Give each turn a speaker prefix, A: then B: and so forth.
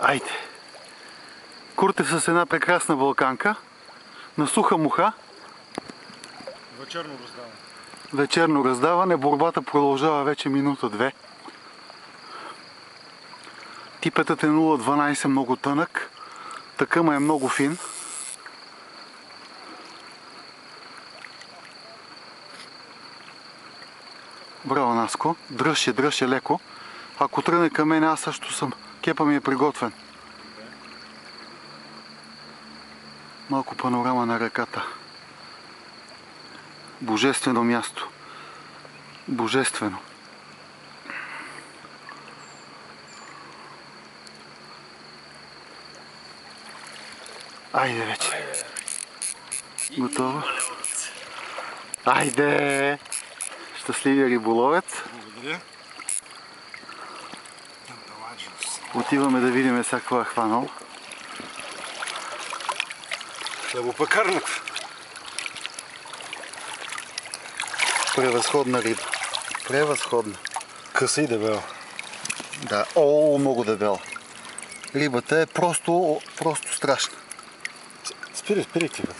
A: Айде! Курте с една прекрасна балканка на суха муха.
B: Вечерно раздаване.
A: Вечерно раздаване. Борбата продължава вече минута-две. Типетът е 0,12, много тънък. Тъкъма е много фин. Браво, Наско. Дръж я леко. Ако тръгне към мен, аз също съм. Кепа ми е приготвен. Малко панорама на реката. Божествено място. Божествено. Айде вече. Готово? Айде! Щастливия риболовец.
B: Благодаря.
A: Отиваме да видим сега какво е хванал.
B: Хлебопекарник.
A: Превъзходна риба. Превъзходна.
B: Къса и дебела.
A: Да, много дебела. Рибата е просто страшна.
B: Спирай, спирай ти, бе.